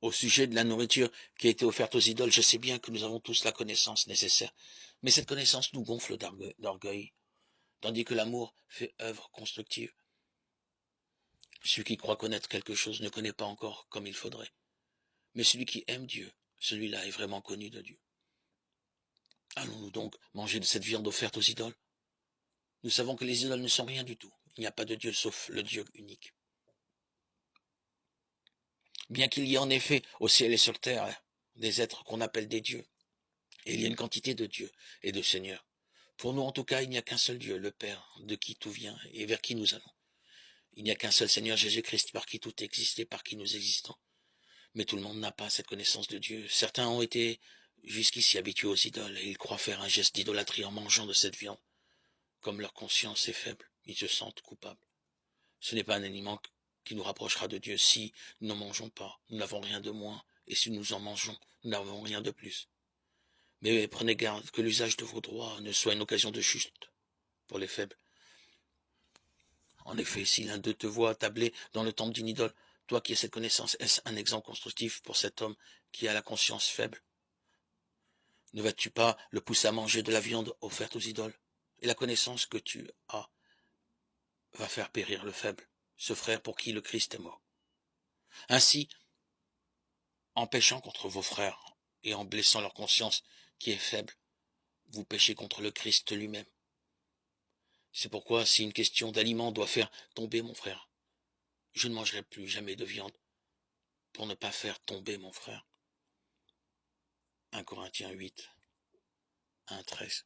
Au sujet de la nourriture qui a été offerte aux idoles, je sais bien que nous avons tous la connaissance nécessaire, mais cette connaissance nous gonfle d'orgueil, tandis que l'amour fait œuvre constructive. Celui qui croit connaître quelque chose ne connaît pas encore comme il faudrait, mais celui qui aime Dieu, celui-là est vraiment connu de Dieu. Allons-nous donc manger de cette viande offerte aux idoles? Nous savons que les idoles ne sont rien du tout. Il n'y a pas de Dieu sauf le Dieu unique. Bien qu'il y ait en effet au ciel et sur terre des êtres qu'on appelle des dieux, et il y a une quantité de dieux et de seigneurs. Pour nous, en tout cas, il n'y a qu'un seul Dieu, le Père, de qui tout vient et vers qui nous allons. Il n'y a qu'un seul Seigneur Jésus-Christ par qui tout existe et par qui nous existons. Mais tout le monde n'a pas cette connaissance de Dieu. Certains ont été jusqu'ici habitués aux idoles et ils croient faire un geste d'idolâtrie en mangeant de cette viande. Comme leur conscience est faible, ils se sentent coupables. Ce n'est pas un aliment qui nous rapprochera de Dieu. Si nous n'en mangeons pas, nous n'avons rien de moins, et si nous en mangeons, nous n'avons rien de plus. Mais prenez garde que l'usage de vos droits ne soit une occasion de chute pour les faibles. En effet, si l'un d'eux te voit tabler dans le temple d'une idole, toi qui as cette connaissance, est-ce un exemple constructif pour cet homme qui a la conscience faible? Ne vas-tu pas le pousser à manger de la viande offerte aux idoles? Et la connaissance que tu as va faire périr le faible, ce frère pour qui le Christ est mort. Ainsi, en péchant contre vos frères et en blessant leur conscience qui est faible, vous péchez contre le Christ lui-même. C'est pourquoi si une question d'aliment doit faire tomber mon frère, je ne mangerai plus jamais de viande pour ne pas faire tomber mon frère. 1 Corinthiens 8, 1, 13.